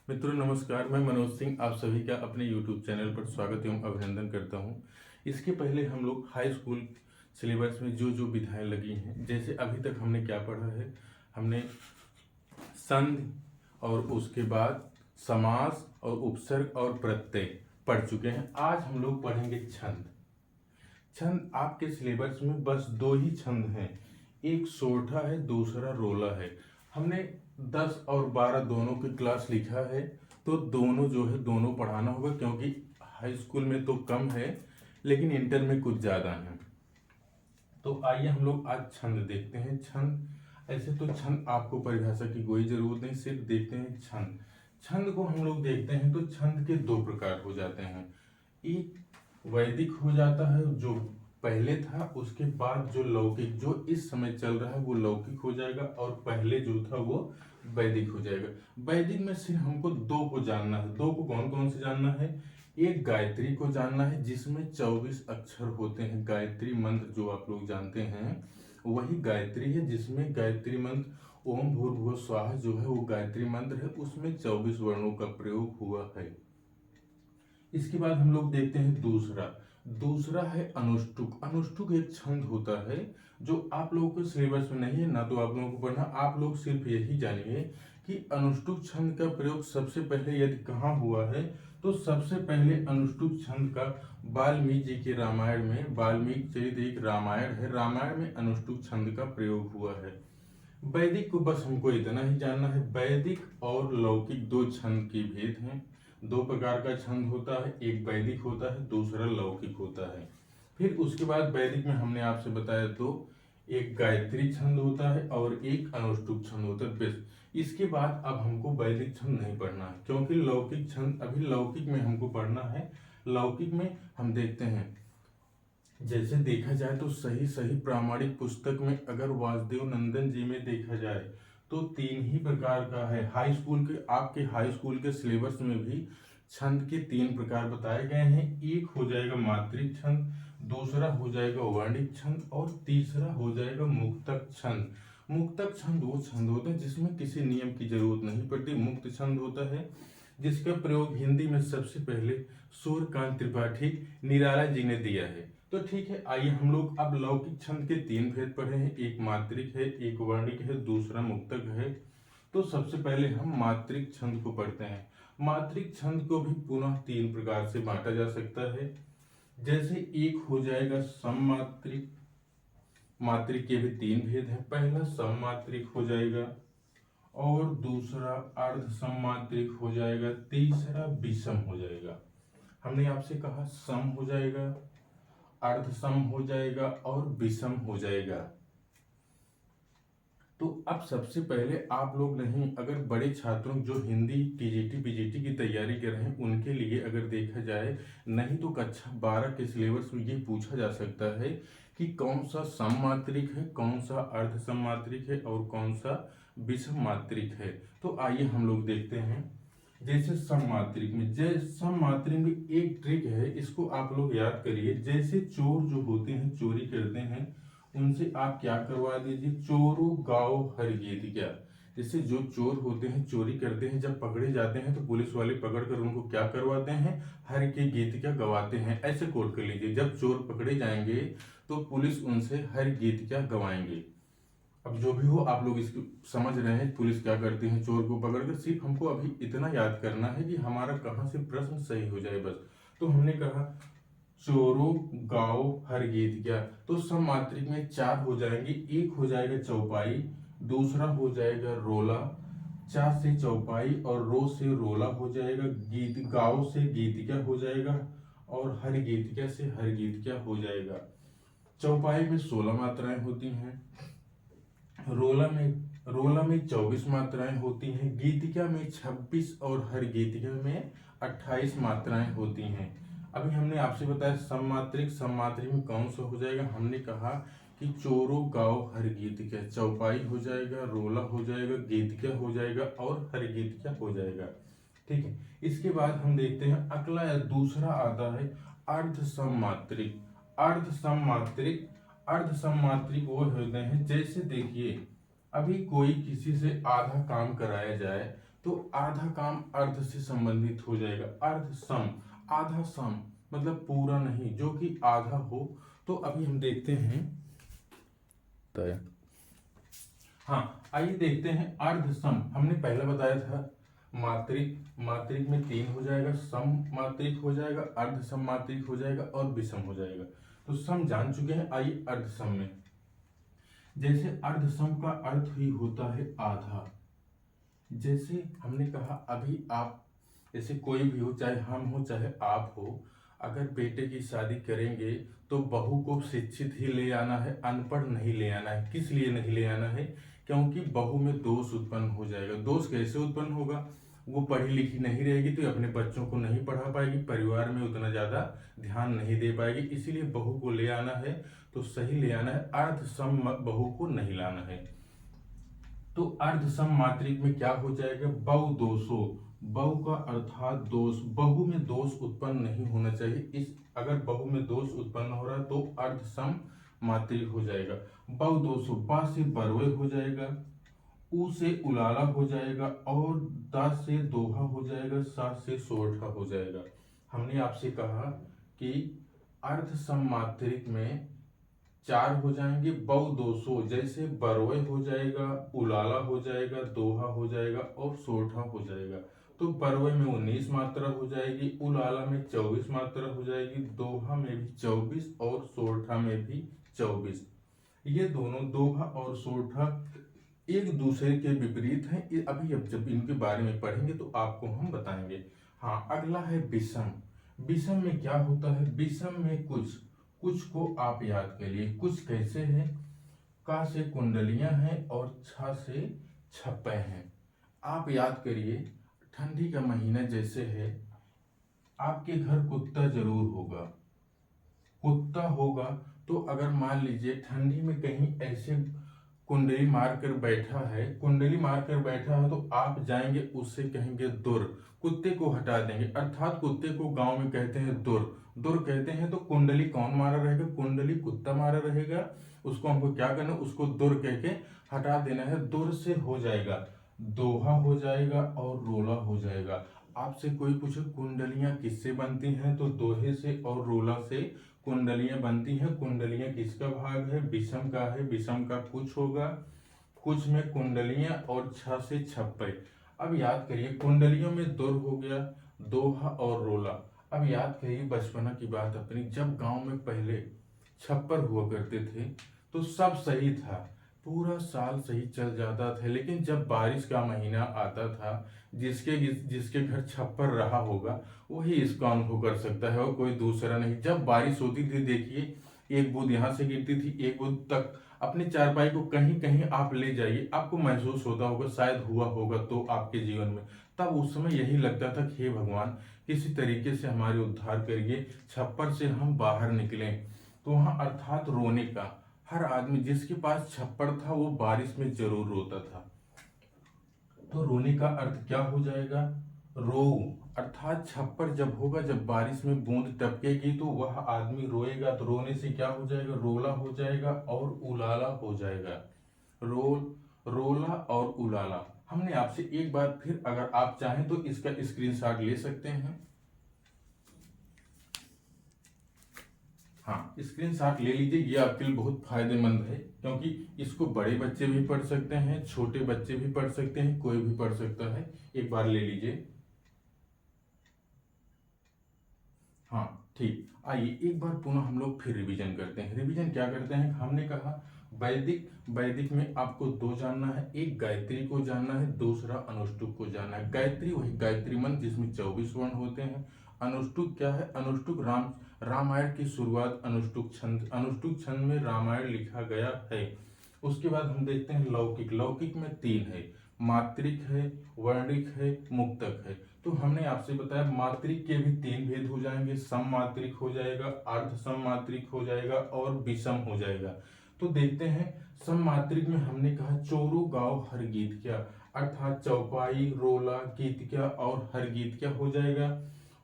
मित्रों नमस्कार, मैं मनोज सिंह आप सभी का अपने YouTube चैनल पर स्वागत एवं अभिनंदन करता हूं। इसके पहले हम लोग हाई स्कूल सिलेबस में जो जो विधाएं लगी हैं, जैसे अभी तक हमने क्या पढ़ा है, हमने संधि और उसके बाद समास और उपसर्ग और प्रत्यय पढ़ चुके हैं। आज हम लोग पढ़ेंगे छंद। छंद आपके सिलेबस में बस दो ही छंद हैं, एक सोरठा है, दूसरा रोला है। हमने 10 और 12 दोनों की क्लास लिखा है, तो दोनों जो है दोनों पढ़ाना होगा, क्योंकि हाई स्कूल में तो कम है लेकिन इंटर में कुछ ज़्यादा है। तो आइए हम लोग आज छंद देखते हैं। छंद, ऐसे तो छंद आपको परिभाषा की कोई जरूरत नहीं, सिर्फ देखते हैं छंद। छंद को हम लोग देखते हैं तो छंद के दो प्रकार हो जाते हैं। एक वैदिक हो जाता है जो पहले था, उसके बाद जो लौकिक जो इस समय चल रहा है वो लौकिक हो जाएगा, और पहले जो था वो वैदिक हो जाएगा। वैदिक में सिर्फ हमको दो को जानना है। दो को कौन कौन से जानना है? एक गायत्री को जानना है जिसमें 24 अक्षर होते हैं। गायत्री मंत्र जो आप लोग जानते हैं वही गायत्री है, जिसमें गायत्री मंत्र ओम भूर्भुवः स्वाहा जो है वो गायत्री मंत्र है, उसमें 24 वर्णों का प्रयोग हुआ है। इसके बाद हम लोग देखते हैं दूसरा। दूसरा है अनुष्टुप। अनुष्टुप एक छंद होता है जो आप लोगों के सिलेबस में नहीं है, ना तो आप लोगों को पढ़ना। आप लोग सिर्फ यही जानिए कि अनुष्टुप छंद का प्रयोग सबसे पहले यदि कहाँ हुआ है, तो सबसे पहले अनुष्टुप छंद का वाल्मीकि जी के रामायण में, वाल्मीकि चरित एक रामायण है, रामायण में अनुष्टुप छंद का प्रयोग हुआ है। वैदिक को बस हमको इतना ही जानना है, वैदिक और लौकिक दो छंद के भेद हैं। दो प्रकार का छंद होता है, एक वैदिक होता है, दूसरा लौकिक होता है। फिर उसके बाद वैदिक में हमने आपसे बताया तो एक गायत्री छंद होता है और एक अनुष्टुप छंद होता है, बस। इसके बाद अब हमको वैदिक छंद नहीं पढ़ना है, क्योंकि लौकिक छंद अभी लौकिक में हमको पढ़ना है। लौकिक में हम देखते हैं, जैसे देखा जाए तो सही सही प्रामाणिक पुस्तक में अगर वासुदेव नंदन जी में देखा जाए तो तीन ही प्रकार का है। हाई स्कूल के, आपके हाई स्कूल के सिलेबस में भी छंद के तीन प्रकार बताए गए हैं। एक हो जाएगा मात्रिक छंद, दूसरा हो जाएगा वर्णिक छंद, और तीसरा हो जाएगा मुक्तक छंद। मुक्तक छंद वो छंद होते हैं जिसमें किसी नियम की जरूरत नहीं पड़ती। मुक्त छंद होता है जिसका प्रयोग हिंदी में सबसे पहले सूर्यकांत त्रिपाठी निराला जी ने दिया है। तो ठीक है, आइए हम लोग अब लौकिक छंद के तीन भेद पढ़े हैं, एक मात्रिक है, एक वर्णिक है, दूसरा मुक्तक है। तो सबसे पहले हम मात्रिक छंद को पढ़ते हैं। मात्रिक छंद को भी पुनः तीन प्रकार से बांटा जा सकता है। जैसे एक हो जाएगा सममात्रिक। मात्रिक के भी तीन भेद हैं, पहला सममात्रिक हो जाएगा, और दूसरा अर्ध सममात्रिक हो जाएगा, तीसरा विषम हो जाएगा। हमने आपसे कहा सम हो जाएगा, अर्ध सम हो जाएगा और विषम हो जाएगा। तो अब सबसे पहले आप लोग नहीं, अगर बड़े छात्रों जो हिंदी टीजीटी पीजीटी की तैयारी कर रहे हैं उनके लिए अगर देखा जाए, नहीं तो कक्षा 12 के सिलेबस में ये पूछा जा सकता है कि कौन सा सममात्रिक है, कौन सा अर्ध सममात्रिक है और कौन सा विषम मात्रिक है। तो आइए हम लोग देखते हैं। जैसे सममात्रिक में, जैसे सममात्रिक में एक ट्रिक है, इसको आप लोग याद करिए। जैसे चोर जो होते हैं, चोरी करते हैं, उनसे आप क्या करवा दीजिए, चोरो गाओ हर गीत क्या। जैसे जो चोर होते हैं, चोरी करते हैं, जब पकड़े जाते हैं तो पुलिस वाले पकड़कर उनको क्या करवाते हैं, हर के गीत क्या गवाते हैं। ऐसे कोट कर लीजिए, जब चोर पकड़े जाएंगे तो पुलिस उनसे हर गीत क्या गवाएंगे। अब जो भी हो आप लोग इसको समझ रहे हैं पुलिस क्या करती है चोर को पकड़कर। सिर्फ हमको अभी इतना याद करना है कि हमारा कहाँ से प्रश्न सही हो जाए, बस। तो हमने कहा चोरो गाओ हर गीत क्या, तो सममात्रिक में चार हो जाएंगे। एक हो जाएगा चौपाई, दूसरा हो जाएगा रोला, चा से चौपाई और रो से रोला हो जाएगा, गीत गाओ से गीत क्या हो जाएगा, और हर गीत क्या से हर गीत क्या हो जाएगा। चौपाई में 16 मात्राएं होती हैं, रोला में 24 मात्राएं होती हैं, गीतिका में 26 और हर गीतिका में 28 मात्राएं होती हैं। अभी हमने आपसे बताया सममात्रिक, सममात्रिक में कौन सा हो जाएगा, हमने कहा कि चोरो गाओ हर गीतिका, चौपाई हो जाएगा, रोला हो जाएगा, गीतिका हो जाएगा और हर गीतिका हो जाएगा। ठीक है, इसके बाद हम देखते हैं अगला या दूसरा आता है अर्ध सममात्रिक। अर्ध सममात्रिक, अर्ध सममात्रिक वो होते हैं, जैसे देखिए अभी कोई किसी से आधा काम कराया जाए तो आधा काम अर्ध से संबंधित हो जाएगा। अर्ध सम, आधा सम मतलब पूरा नहीं, जो कि आधा हो। तो अभी हम देखते हैं, तय, हाँ आइए देखते हैं अर्ध सम। हमने पहले बताया था मात्रिक, मात्रिक में 3 हो जाएगा, सम मात्रिक हो जाएगा, अर्ध सम मात्रिक हो जाएगा और विषम हो जाएगा। तो सम जान चुके हैं, आइए अर्ध सम में। जैसे अर्ध सम का अर्थ ही होता है आधा। जैसे हमने कहा अभी आप, जैसे कोई भी हो, चाहे हम हो चाहे आप हो, अगर बेटे की शादी करेंगे तो बहू को शिक्षित ही ले आना है, अनपढ़ नहीं ले आना है। किस लिए नहीं ले आना है? क्योंकि बहू में दोष उत्पन्न हो जाएगा। दोष कैसे उत्पन्न होगा? वो पढ़ी लिखी नहीं रहेगी तो अपने बच्चों को नहीं पढ़ा पाएगी, परिवार में उतना ज्यादा ध्यान नहीं दे पाएगी। इसीलिए बहू को ले आना है तो सही ले आना है, अर्ध सम बहू को नहीं लाना है। तो अर्ध सम मात्रिक में क्या हो जाएगा? बहु दोषो, बहु का अर्थात दोष, बहु में दोष उत्पन्न नहीं होना चाहिए। इस अगर बहु में दोष उत्पन्न हो रहा है तो अर्ध सम मात्रिक हो जाएगा। बहु दोषो, बा से बरवे हो जाएगा, उ से उलाला हो जाएगा और दा से दोहा हो जाएगा, सा से सोरठा हो जाएगा। हमने आपसे कहा कि अर्ध सम मात्रिक में 4 हो जाएंगे। बहु दोषो, जैसे बरवे हो जाएगा, उलाला हो जाएगा, दोहा हो जाएगा और सोरठा हो जाएगा। तो बरवे में 19 मात्रा हो जाएगी, उलाला में 24 मात्रा हो जाएगी, दोहा में भी 24 और सोरठा में भी 24। ये दोनों दोहा और सोरठा एक दूसरे के विपरीत हैं। अभी अब जब इनके बारे में पढ़ेंगे तो आपको हम बताएंगे। हाँ, अगला है विषम। विषम में क्या होता है? विषम में कुछ, कुछ को आप याद करिए। कुछ कैसे है? का से कुंडलियां हैं और छ से छप्पे हैं। आप याद करिए, ठंडी का महीना जैसे है, आपके घर कुत्ता जरूर होगा। कुत्ता होगा तो अगर मान लीजिए ठंडी में कहीं ऐसे कुंडली मार कर बैठा है, कुंडली मार कर बैठा है, तो आप जाएंगे उससे कहेंगे दुर, कुत्ते को हटा देंगे। अर्थात कुत्ते को गांव में कहते हैं दुर, दुर कहते हैं। तो कुंडली कौन मारा रहेगा? कुंडली कुत्ता मारा रहेगा। उसको हमको क्या करना? उसको दुर कह के हटा देना है। दुर से हो जाएगा दोहा हो जाएगा और रोला हो जाएगा। आपसे कोई पूछे कुंडलियां किससे बनती हैं, तो दोहे से और रोला से कुंडलियां बनती हैं। कुंडलियां किसका भाग है? विषम का है। विषम का कुछ होगा, कुछ में कुंडलियां और छ से छप्पे। अब याद करिए, कुंडलियों में दुर हो गया, दोहा और रोला। अब याद करिए बचपना की बात अपनी, जब गांव में पहले छप्पर हुआ करते थे तो सब सही था, पूरा साल सही चल जाता था। लेकिन जब बारिश का महीना आता था, जिसके जिसके घर छप्पर रहा होगा वही इसका अनुभव कर सकता है और कोई दूसरा नहीं। जब बारिश होती थी, देखिए एक बूंद यहाँ से गिरती थी, एक बूंद तक अपने चारपाई को कहीं कहीं आप ले जाइए, आपको महसूस होता होगा, शायद हुआ होगा तो आपके जीवन में। तब उस समय यही लगता था कि हे भगवान, किसी तरीके से हमारे उद्धार करिए, छप्पर से हम बाहर निकलें। तो वहाँ अर्थात रोने का, हर आदमी जिसके पास छप्पर था वो बारिश में जरूर रोता था। तो रोने का अर्थ क्या हो जाएगा? रो, अर्थात छप्पर जब होगा, जब बारिश में बूंद टपकेगी तो वह आदमी रोएगा। तो रोने से क्या हो जाएगा? रोला हो जाएगा और उलाला हो जाएगा। रोल, रोला और उलाला। हमने आपसे एक बार फिर, अगर आप चाहें तो इसका स्क्रीनशॉट ले सकते हैं। हाँ, स्क्रीनशॉट ले लीजिए, ये आपके लिए बहुत फायदेमंद है, क्योंकि इसको बड़े बच्चे भी पढ़ सकते हैं, छोटे बच्चे भी पढ़ सकते हैं, कोई भी पढ़ सकता है। एक बार ले लीजिए। हाँ ठीक, आइए एक बार पुनः हम लोग फिर रिवीजन करते हैं। रिवीजन क्या करते हैं? हमने कहा वैदिक, वैदिक में आपको 2 जानना है, एक गायत्री को जानना है, दूसरा अनुष्टुप को जानना है। गायत्री वही गायत्री मंत्र जिसमें 24 वर्ण होते हैं। अनुष्टुप क्या है? अनुष्टुप रामायण की शुरुआत अनुष्टुप छंद, अनुष्टुप छंद में रामायण लिखा गया है। उसके बाद हम देखते हैं लौकिक। लौकिक में 3 है, मात्रिक है, वर्णिक है, मुक्तक है। तो हमने आपसे बताया मात्रिक के भी 3 भेद हो जाएंगे, सम मात्रिक हो जाएगा, अर्ध सम मात्रिक हो जाएगा और विषम हो जाएगा। तो देखते हैं सम मात्रिक में हमने कहा चोरू गाओ हर गीत क्या, अर्थात चौपाई, रोला, गीत क्या और हर गीत क्या हो जाएगा।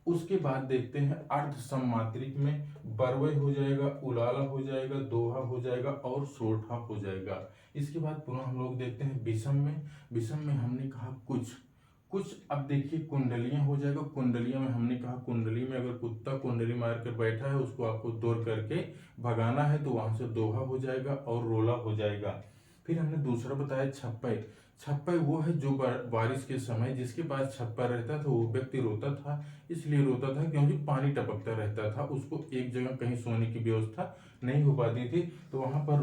उसके बाद देखते हैं अर्ध सम मात्रिक में बरवे हो जाएगा, उलाला हो जाएगा, दोहा हो जाएगा और सोरठा हो जाएगा। इसके बाद पुनः हम लोग देखते हैं विषम में। विषम में हमने कहा कुछ, कुछ अब देखिए कुंडलियां हो जाएगा। कुंडलियां में हमने कहा कुंडली में अगर कुत्ता कुंडली मार कर बैठा है उसको आपको दौड़ करके भगाना है तो वहां से दोहा हो जाएगा और रोला हो जाएगा। फिर हमने दूसरा बताया छप्पे। छप्पे वो है जो बारिश के समय जिसके पास छप्पा रहता था वो व्यक्ति रोता था। इसलिए रोता था क्योंकि पानी टपकता रहता था, उसको एक जगह कहीं सोने की व्यवस्था नहीं हो पाती थी, तो वहां पर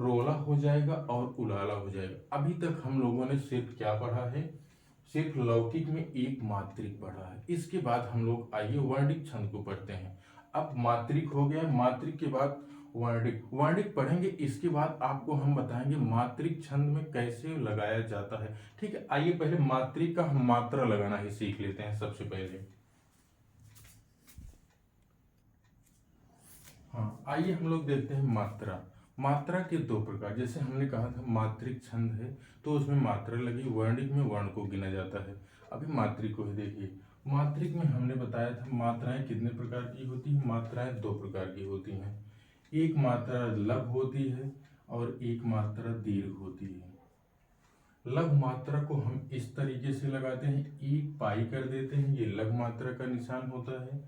रोला हो जाएगा और उलाला हो जाएगा। अभी तक हम लोगों ने सिर्फ क्या पढ़ा है, सिर्फ लौकिक में एक मात्रिक पढ़ा है। इसके बाद हम लोग आइए वर्णिक छंद को पढ़ते हैं। अब मात्रिक हो गया, मात्रिक के बाद वर्णिक। वर्णिक पढ़ेंगे, इसके बाद आपको हम बताएंगे मात्रिक छंद में कैसे लगाया जाता है। ठीक है, आइए पहले मात्रिक का हम मात्रा लगाना ही सीख लेते हैं सबसे पहले। हाँ, आइए हम लोग देखते हैं मात्रा। मात्रा के दो प्रकार, जैसे हमने कहा था मात्रिक छंद है तो उसमें मात्रा लगी, वर्णिक में वर्ण को गिना जाता है। अभी मात्रिक को ही देखिए। मात्रिक में हमने बताया था मात्राएं कितने प्रकार की होती हैं। मात्राएं दो प्रकार की होती हैं, एक मात्रा लघु होती है और एक मात्रा दीर्घ होती है। लघु मात्रा को हम इस तरीके से लगाते हैं, एक पाई कर देते हैं, ये लघु मात्रा का निशान होता है।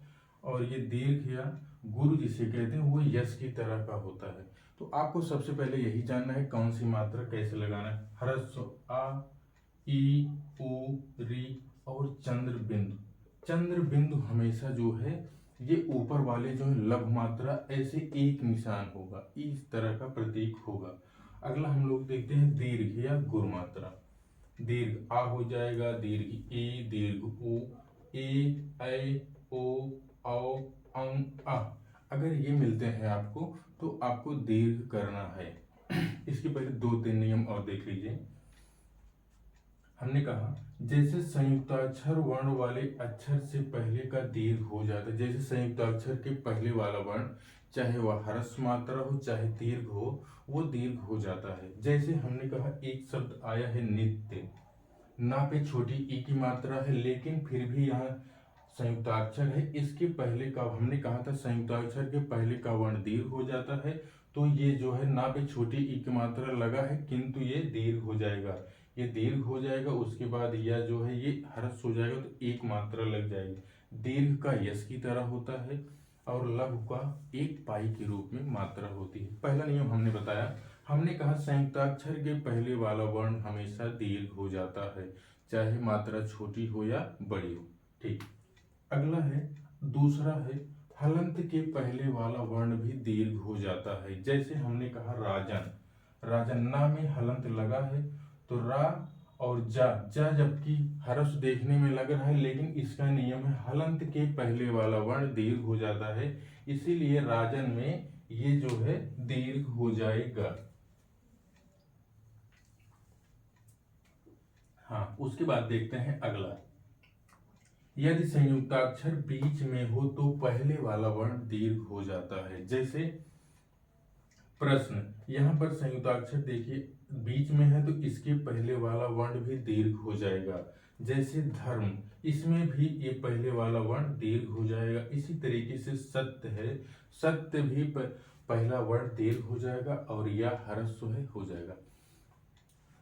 और ये दीर्घ या गुरु जिसे कहते हैं वो यश की तरह का होता है। तो आपको सबसे पहले यही जानना है कौन सी मात्रा कैसे लगाना है। ह्रस्व आ, ई, उ, री और चंद्र बिंदु। चंद्र बिंदु हमेशा जो है ये ऊपर वाले जो है लघु मात्रा ऐसे एक निशान होगा, इस तरह का प्रतीक होगा। अगला हम लोग देखते हैं दीर्घ या गुरु मात्रा। दीर्घ आ हो जाएगा, दीर्घ ई, दीर्घ उ, ए, ऐ, ओ, औ, अं, आ। अगर ये मिलते हैं आपको तो आपको दीर्घ करना है। इसके पहले दो तीन नियम और देख लीजिए। हमने कहा जैसे संयुक्ताक्षर वर्ण वाले अक्षर से पहले का दीर्घ हो जाता है, जैसे संयुक्ताक्षर के पहले वाला वर्ण चाहे वह ह्रस्व मात्रा हो चाहे दीर्घ हो वो दीर्घ हो जाता है। जैसे हमने कहा एक शब्द आया है नित्य, ना पे छोटी ई की मात्रा है लेकिन फिर भी यहाँ संयुक्ताक्षर है, इसके पहले का हमने कहा था संयुक्ताक्षर के पहले का वर्ण दीर्घ हो जाता है। तो ये जो है ना पे छोटी ई की मात्रा लगा है किंतु ये दीर्घ हो जाएगा, ये दीर्घ हो जाएगा। उसके बाद यह जो है ये ह्रस्व हो जाएगा तो एक मात्रा लग जाएगी। दीर्घ का यश की तरह होता है और लघु का एक पाई के रूप में मात्रा होती है। पहला नियम हमने बताया, हमने कहा संयुक्ताक्षर के पहले वाला वर्ण हमेशा दीर्घ हो जाता है चाहे मात्रा छोटी हो या बड़ी हो। ठीक, अगला है दूसरा है हलंत के पहले वाला वर्ण भी दीर्घ हो जाता है। जैसे हमने कहा राजन, राजन ना में हलंत लगा है तो रा और जा, जा जबकि ह्रस्व देखने में लग रहा है लेकिन इसका नियम है हलंत के पहले वाला वर्ण दीर्घ हो जाता है, इसीलिए राजन में ये जो है दीर्घ हो जाएगा। हाँ, उसके बाद देखते हैं अगला, यदि संयुक्ताक्षर बीच में हो तो पहले वाला वर्ण दीर्घ हो जाता है। जैसे प्रश्न, यहाँ पर संयुक्ताक्षर देखिए बीच में है तो इसके पहले वाला वर्ण भी दीर्घ हो जाएगा। जैसे धर्म, इसमें भी ये पहले वाला वर्ण दीर्घ हो जाएगा। इसी तरीके से सत्य है, सत्य भी पहला वर्ण दीर्घ हो जाएगा और यह ह्रस्व है हो जाएगा।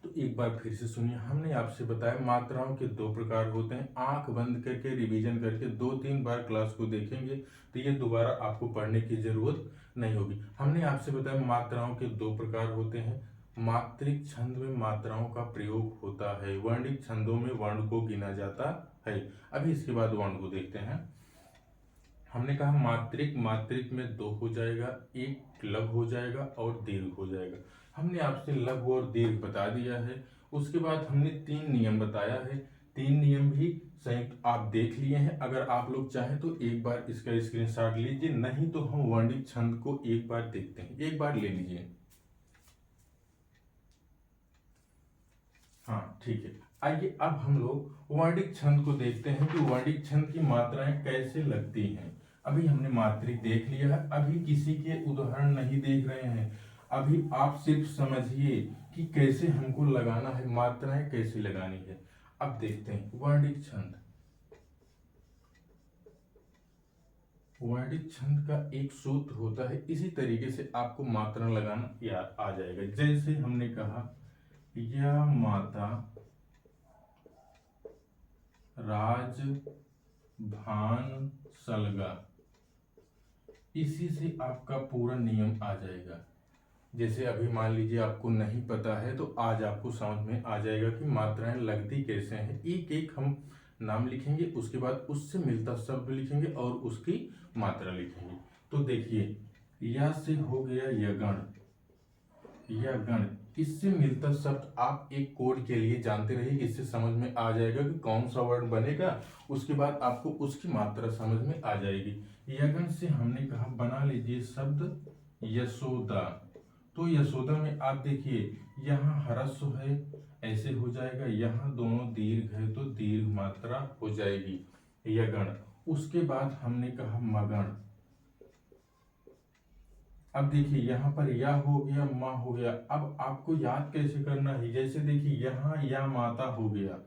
तो एक बार फिर से सुनिए, हमने आपसे बताया मात्राओं के दो प्रकार होते हैं। आंख बंद करके रिवीजन करके दो तीन बार क्लास को देखेंगे तो ये दोबारा आपको पढ़ने की जरूरत नहीं होगी। हमने आपसे बताया मात्राओं के दो प्रकार होते हैं। मात्रिक छंद में मात्राओं का प्रयोग होता है, वर्णिक छंदों में वर्ण को गिना जाता है। अभी इसके बाद वर्ण को देखते हैं। हमने कहा मात्रिक, मात्रिक में दो हो जाएगा, एक लघु हो जाएगा और दीर्घ हो जाएगा। हमने आपसे लघु और दीर्घ बता दिया है। उसके बाद हमने तीन नियम बताया है, तीन नियम भी संयुक्त आप देख लिए हैं। अगर आप लोग चाहें तो एक बार इसका स्क्रीनशॉट लीजिए, नहीं तो हम वर्णिक छंद को एक बार देखते हैं, एक बार ले लीजिए। हाँ ठीक है, आइए अब हम लोग वर्णिक छंद को देखते हैं कि वर्णिक छंद की मात्राएं कैसे लगती हैं। अभी हमने मात्रिक देख लिया है, अभी किसी के उदाहरण नहीं देख रहे हैं। अभी आप सिर्फ समझिए कि कैसे हमको लगाना है, मात्राएं कैसे लगानी है। अब देखते हैं वर्णिक छंद। वर्णिक छंद का एक सूत्र होता है, इसी तरीके से आपको मात्रा लगाना याद आ जाएगा। जैसे हमने कहा या माता राजभान सलगा, इसी से आपका पूरा नियम आ जाएगा। जैसे अभी मान लीजिए आपको नहीं पता है तो आज आपको समझ में आ जाएगा कि मात्राएं लगती कैसे हैं। एक एक हम नाम लिखेंगे, उसके बाद उससे मिलता शब्द लिखेंगे और उसकी मात्रा लिखेंगे। तो देखिए, या से हो गया यगण, यगण, इससे मिलता शब्द आप एक कोड के लिए जानते रहिए, इससे समझ में आ जाएगा कि कौन सा वर्ड बनेगा, उसके बाद आपको उसकी मात्रा समझ में आ जाएगी। यगण से हमने कहा बना लीजिए शब्द यशोदा। तो यशोदा में आप देखिए यहाँ ह्रस्व है, ऐसे हो जाएगा, यहाँ दोनों दीर्घ है तो दीर्घ मात्रा हो जाएगी यगण। उसके बाद हमने कहा मगण। अब देखिए यहाँ पर या हो गया, मा हो गया। अब आपको याद कैसे करना है, जैसे देखिए यहाँ या माता हो गया,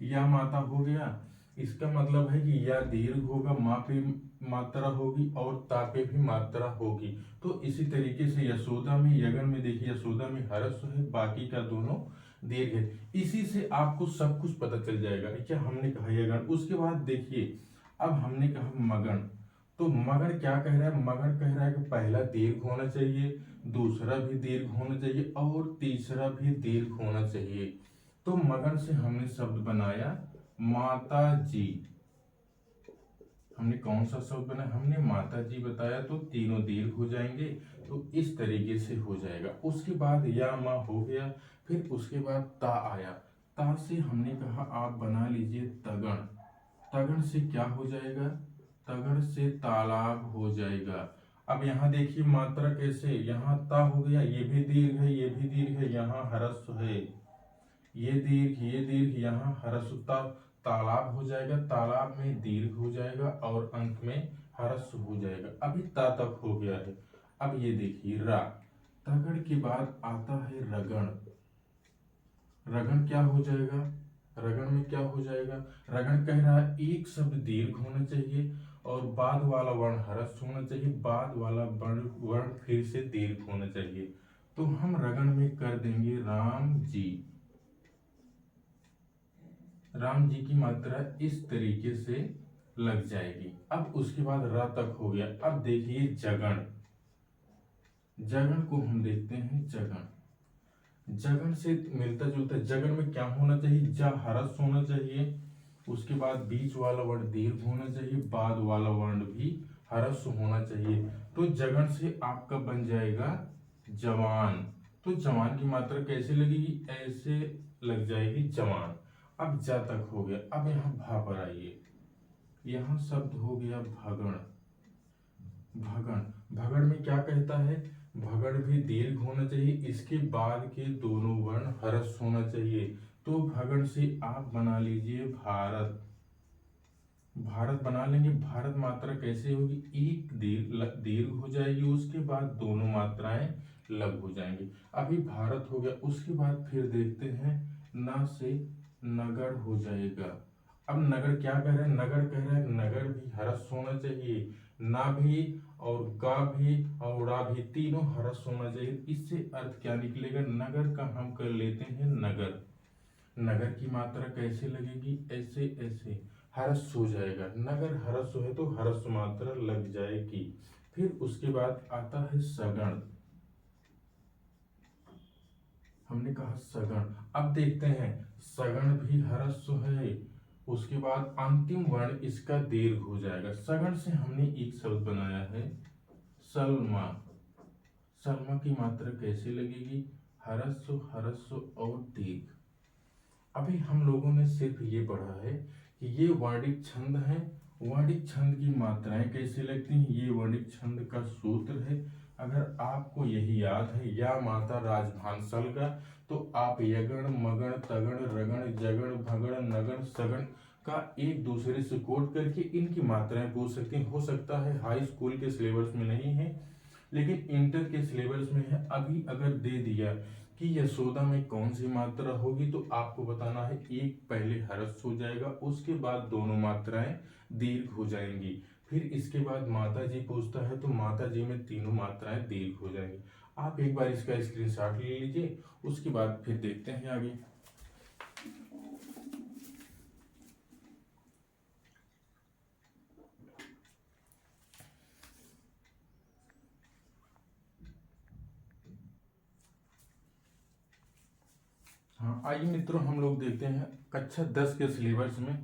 या माता हो गया, इसका मतलब है कि या दीर्घ होगा, मा पे मात्रा होगी और ता पे भी मात्रा होगी। तो इसी तरीके से यशोदा में, यगन में देखिए यशोदा में ह्रस्व है, बाकी का दोनों दीर्घ है। इसी से आपको सब कुछ पता चल जाएगा। क्या हमने कहा यगन, उसके बाद देखिए अब हमने कहा मगन। तो मगन क्या कह रहा है, मगन कह रहा है कि पहला दीर्घ होना चाहिए, दूसरा भी दीर्घ होना चाहिए और तीसरा भी दीर्घ होना चाहिए। तो मगन से हमने शब्द बनाया माता जी। हमने कौन सा शब्द बनाया, हमने माता जी बताया, तो तीनों दीर्घ हो जाएंगे। तो इस तरीके से हो जाएगा। उसके बाद या मा हो गया, फिर उसके बाद ता आया। ता से हमने कहा आप बना लीजिए तगण। तगण से क्या हो जाएगा, तगड़ से तालाब हो जाएगा। अब यहाँ देखिए मात्रा कैसे, यहाँ ता हो गया, ये भी दीर्घ है, ये भी दीर्घ है, यहाँ ह्रस्व है, ये दीर्घ, ये दीर्घ, यहाँ ह्रस्वता, तालाब हो जाएगा, तालाब में दीर्घ हो जाएगा और अंत में ह्रस्व हो जाएगा। अभी ता तक हो गया है। अब ये देखिए रा, तगड़ के बाद आता है रगण। रगण क्या हो जाएगा, रगण में क्या हो जाएगा, रगण कह रहा है एक शब्द दीर्घ होना चाहिए और बाद वाला वर्ण ह्रस्व होना चाहिए, बाद वाला वर्ण फिर से दीर्घ होना चाहिए। तो हम रगण में कर देंगे राम जी। राम जी की मात्रा इस तरीके से लग जाएगी। अब उसके बाद रा तक हो गया। अब देखिए जगण, जगण को हम देखते हैं जगण। जगण से मिलता जुलता, जगण में क्या होना चाहिए, जा ह्रस्व होना चाहिए, उसके बाद बीच वाला वर्ण दीर्घ होना चाहिए, बाद वाला वर्ण भी ह्रस्व होना चाहिए। तो जगण से आपका बन जाएगा जवान। तो जवान की मात्रा कैसे लगेगी, ऐसे लग जाएगी जवान। अब जा तक हो गया। अब यहाँ भा पर आइए, यहाँ शब्द हो गया भगण। भगण, भगण में क्या कहता है, भगण भी दीर्घ होना चाहिए, इसके बाद के दोनों वर्ण ह्रस्व होना चाहिए। तो भगण से आप बना लीजिए भारत। भारत बना लेंगे। भारत मात्रा कैसे होगी, एक दीर्घ हो जाएगी, उसके बाद दोनों मात्राएं लघु हो जाएंगी। अभी भारत हो गया। उसके बाद फिर देखते हैं ना से नगर हो जाएगा। अब नगर क्या कह रहा है, नगर कह रहा है नगर भी ह्रस्व होना चाहिए, ना भी और गा भी और रा भी, तीनों ह्रस्व होना चाहिए। इससे अर्थ क्या निकलेगा, नगर का हम कर लेते हैं नगर। नगर की मात्रा कैसे लगेगी, ऐसे ऐसे ह्रस्व हो जाएगा। नगर ह्रस्व है तो ह्रस्व मात्रा लग जाएगी। फिर उसके बाद आता है सगण। हमने कहा सगण। अब देखते हैं सगण भी ह्रस्व है, उसके बाद अंतिम वर्ण इसका दीर्घ हो जाएगा। सगण से हमने एक शब्द बनाया है सलमा। सलमा की मात्रा कैसे लगेगी, ह्रस्व ह्रस्व और दीर्घ। अभी हम लोगों ने सिर्फ ये पढ़ा है कि ये वर्णिक छंद है, वर्णिक छंद की मात्राएं कैसे लगती हैं, ये वर्णिक छंद का सूत्र है। अगर आपको यही याद है या माता राजभान सलगा, तो आप यगण मगण तगण रगण जगण भगण नगण सगण का एक दूसरे से कोट करके इनकी मात्राएं पूछ सकते हैं। हो सकता है हाई स्कूल के सिलेबस में नहीं है, लेकिन इंटर के सिलेबस में है। अभी अगर दे दिया कि यशोदा में कौन सी मात्रा होगी, तो आपको बताना है एक पहले ह्रस्व हो जाएगा, उसके बाद दोनों मात्राएं दीर्घ हो जाएंगी। फिर इसके बाद माता जी पूछता है तो माता जी में तीनों मात्राएं दीर्घ हो जाएंगी। आप एक बार इसका स्क्रीनशॉट ले लीजिए, उसके बाद फिर देखते हैं आगे। हाँ, आइए मित्रों हम लोग देखते हैं कक्षा 10 के सिलेबस में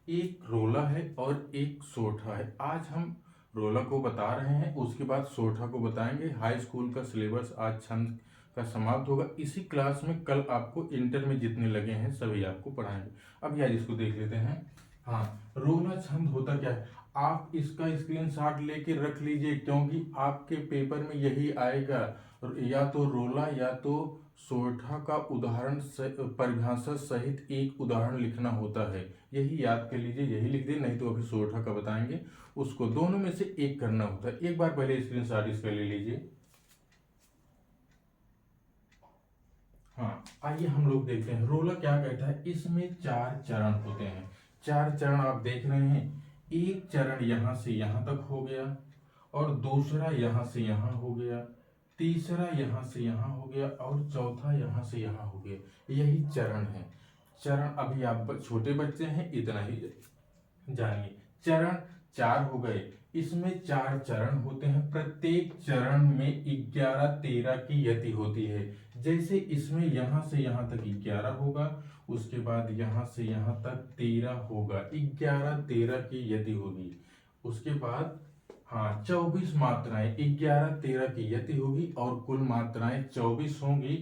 एक रोला है और एक सोठा है। आज हम रोला को बता रहे हैं, उसके बाद सोठा को बताएंगे। हाई स्कूल का सिलेबस आज छंद का समाप्त होगा। इसी क्लास में कल आपको इंटर में जितने लगे हैं सभी आपको पढ़ाएंगे। अब यार इसको देख लेते हैं। हाँ, रोला छंद होता क्या है, आप इसका स्क्रीनशॉट लेके रख लीजिए, क्योंकि आपके पेपर में यही आएगा। या तो रोला या तो सोठा का उदाहरण परिभाषा सहित एक उदाहरण लिखना होता है। यही याद कर लीजिए, यही लिख दे, नहीं तो अभी सोठा का बताएंगे, उसको दोनों में से एक करना होता है। एक बार पहले स्क्रीनशॉट इसका ले लीजिए। हाँ, आइए हम लोग देखते हैं रोला क्या कहता है। इसमें 4 चरण होते हैं। 4 चरण आप देख रहे हैं। एक चरण यहां से यहां तक हो गया, और दूसरा यहां से यहां हो गया, तीसरा यहां से यहां हो गया, और चौथा यहां से यहां हो गया। यही चरण है। चरण अभी आप छोटे बच्चे हैं, इतना ही जानिए। चरण 4 हो गए। इसमें 4 चरण होते हैं। प्रत्येक चरण में 11-13 की यति होती है। जैसे इसमें यहां से यहां तक 11 होगा, उसके बाद यहां से यहां तक 13 होगा, 11-13 की यति होगी। उसके बाद हाँ 24 मात्राएं, 11-13 की यति होगी और कुल मात्राएं 24 होंगी।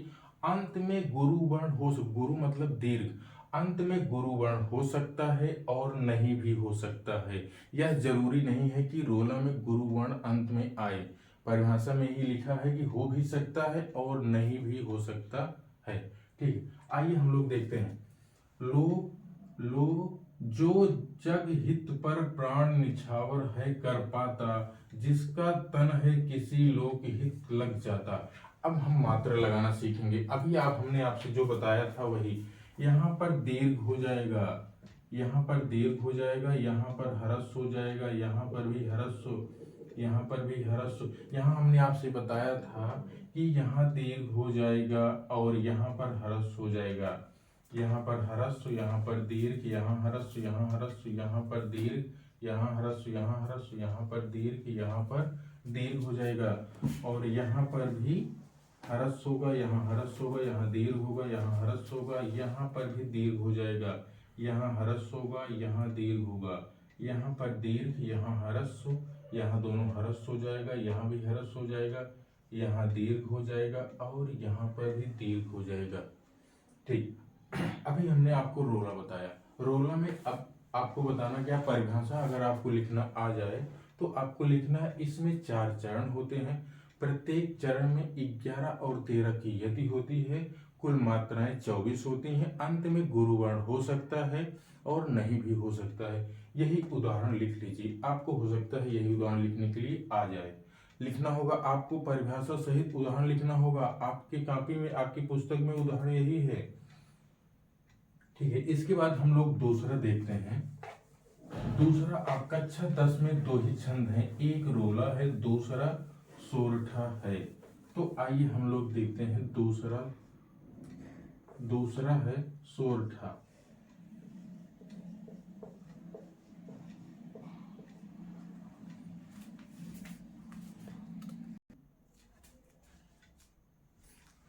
अंत में गुरु वर्ण हो, गुरु मतलब दीर्घ, अंत में गुरु वर्ण हो सकता है और नहीं भी हो सकता है। यह जरूरी नहीं है कि रोला में गुरु वर्ण अंत में आए। परिभाषा में ही लिखा है कि हो भी सकता है और नहीं भी हो सकता है। ठीक है, आइए हम लोग देखते हैं। लो जो जग हित पर प्राण निछावर है कर पाता, जिसका तन है किसी लोक हित लग जाता। अब हम मात्रा लगाना सीखेंगे। अभी हमने आपसे जो बताया था वही। यहाँ पर दीर्घ हो जाएगा, यहाँ पर दीर्घ हो जाएगा, यहाँ पर ह्रस्व हो जाएगा, यहाँ पर भी ह्रस्व, यहाँ पर भी ह्रस्व। यहाँ हमने आपसे बताया था कि यहाँ दीर्घ हो जाएगा और यहाँ पर ह्रस्व हो जाएगा। यहाँ पर ह्रस्व, यहाँ पर दीर्घ, यहाँ ह्रस्व, यहाँ ह्रस्व, यहाँ पर दीर्घ, यहाँ ह्रस्व, यहाँ ह्रस्व, यहाँ पर दीर्घ, यहाँ पर दीर्घ हो जाएगा। और यहाँ पर भी ह्रस्व होगा, यहाँ ह्रस्व होगा, यहाँ दीर्घ होगा, यहाँ ह्रस्व होगा, यहाँ पर भी दीर्घ हो जाएगा, यहाँ ह्रस्व होगा, यहाँ दीर्घ होगा, यहाँ पर दीर्घ, यहाँ ह्रस्व, यहाँ दोनों ह्रस्व हो जाएगा, यहाँ भी ह्रस्व हो जाएगा, यहाँ दीर्घ हो जाएगा और यहाँ पर भी दीर्घ हो जाएगा। ठीक, अभी हमने आपको रोला बताया। रोला में अब आपको बताना क्या, परिभाषा अगर आपको लिखना आ जाए तो आपको लिखना है। इसमें 4 चरण होते हैं। प्रत्येक चरण में 11 और 13 की यति होती है। कुल मात्राएं 24 होती हैं। अंत में गुरु वर्ण हो सकता है और नहीं भी हो सकता है। यही उदाहरण लिख लीजिए। आपको हो सकता है यही उदाहरण लिखने के लिए आ जाए। लिखना होगा आपको, परिभाषा सहित उदाहरण लिखना होगा। आपकी कॉपी में, आपकी पुस्तक में उदाहरण यही है। ठीक है, इसके बाद हम लोग दूसरा देखते हैं। दूसरा कक्षा 10 में 2 ही छंद हैं, एक रोला है, दूसरा सोरठा है। तो आइए हम लोग देखते हैं। दूसरा है सोरठा।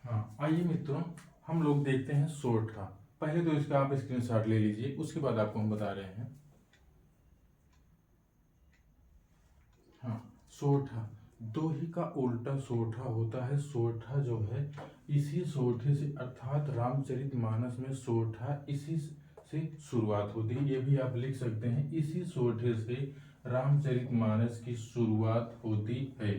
हाँ, आइए मित्रों हम लोग देखते हैं सोरठा। पहले तो इसका आप स्क्रीनशॉट ले लीजिए, उसके बाद आपको हम बता रहे हैं। हाँ, सोरठा, दोही का उल्टा सोरठा होता है। सोरठा जो है इसी सोरठे से, अर्थात रामचरितमानस में सोरठा इसी से शुरुआत होती है। ये भी आप लिख सकते हैं, इसी सोरठे से रामचरितमानस की शुरुआत होती है,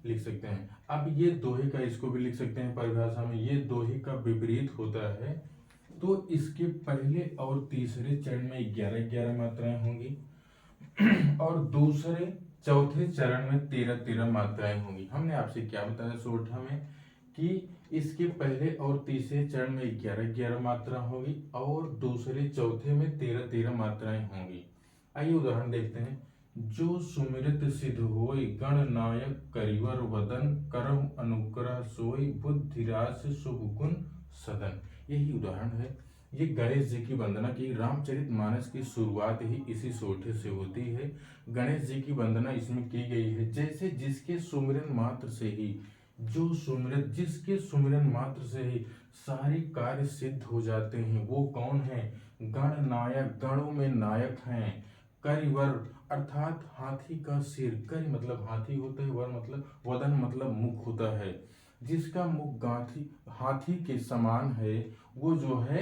लिख सकते हैं। अब ये दोहे का, इसको भी लिख सकते हैं परिभाषा में, ये दोहे का विपरीत होता है। तो इसके पहले और तीसरे चरण में 11-11 मात्राएं होंगी और दूसरे चौथे चरण में 13-13 मात्राएं होंगी। हमने आपसे क्या बताया सोरठा में कि इसके पहले और तीसरे चरण में 11-11 मात्रा होगी और दूसरे चौथे में 13-13 मात्राएं होंगी। आइए उदाहरण देखते हैं। जो सुमिरत सिद्ध होय गण नायक करिवर वदन, करम अनुग्रह सोय बुद्धिराज शुभ गुण सदन। यही उदाहरण है। ये गणेश जी की वंदना की, रामचरितमानस की शुरुआत ही इसी सोरठे से होती है। गणेश जी की वंदना इसमें की गई है। जैसे जिसके सुमिरन मात्र से ही जो सुमिरन, जिसके सुमिरन मात्र से ही सारे कार्य सिद्ध हो जाते हैं, वो कौन है? गण नायक, गणों में नायक हैं। करिवर अर्थात हाथी का सिर, करि मतलब हाथी होता है, वर मतलब वदन मतलब मुख होता है। जिसका मुख गांठी हाथी के समान है, वो जो है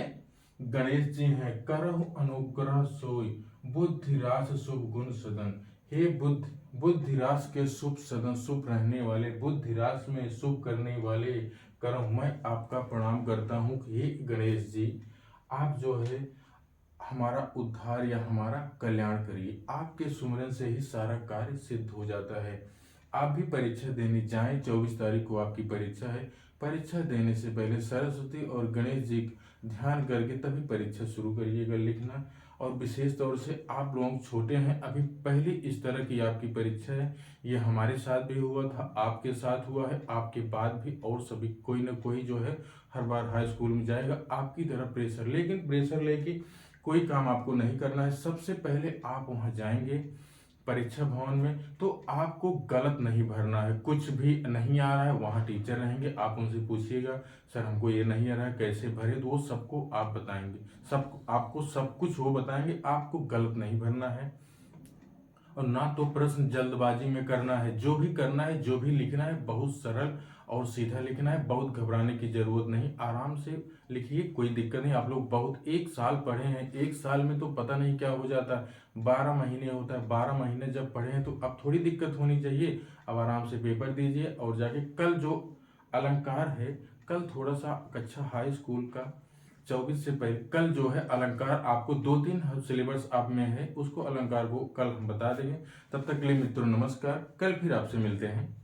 गणेश जी हैं। करहु अनुग्रह सोई, बुद्धिरास शुभ गुण सदन। हे बुद्धिरास के शुभ सदन, शुभ रहने वाले, बुद्धिरास में शुभ करने वाले, करहु मैं आपका प्रणाम करता हूँ। हे गणेश जी, आप जो है हमारा उद्धार या हमारा कल्याण करिए। आपके सुमिरन से ही सारा कार्य सिद्ध हो जाता है। आप भी परीक्षा देने जाएं, 24 तारीख को आपकी परीक्षा है। परीक्षा देने से पहले सरस्वती और गणेश जी ध्यान करके तभी परीक्षा शुरू करिएगा लिखना। और विशेष तौर से आप लोग छोटे हैं, अभी पहली इस तरह की आपकी परीक्षा है। ये हमारे साथ भी हुआ था, आपके साथ हुआ है, आपके बाद भी और सभी कोई ना कोई जो है हर बार हाई स्कूल में जाएगा आपकी तरह प्रेशर। लेकिन प्रेशर लेके कोई काम आपको नहीं करना है। सबसे पहले आप वहां जाएंगे परीक्षा भवन में, तो आपको गलत नहीं भरना है। कुछ भी नहीं आ रहा है, वहाँ टीचर रहेंगे, आप उनसे पूछिएगा सर हमको ये नहीं आ रहा है कैसे भरे, तो वो सबको आप बताएंगे, सब आपको सब कुछ वो बताएंगे। आपको गलत नहीं भरना है और ना तो प्रश्न जल्दबाजी में करना है। जो भी करना है, जो भी लिखना है, बहुत सरल और सीधा लिखना है। बहुत घबराने की जरूरत नहीं, आराम से लिखिए, कोई दिक्कत नहीं। आप लोग बहुत एक साल पढ़े हैं, एक साल में तो पता नहीं क्या हो जाता है, 12 महीने होता है। 12 महीने जब पढ़े हैं तो अब थोड़ी दिक्कत होनी चाहिए। अब आराम से पेपर दीजिए और जाके कल जो अलंकार है, कल थोड़ा सा कक्षा हाई स्कूल का 24 से पहले कल जो है अलंकार आपको 2-3 सिलेबस आप में है, उसको अलंकार को कल हम बता देंगे। तब तक के लिए मित्रों नमस्कार, कल फिर आपसे मिलते हैं।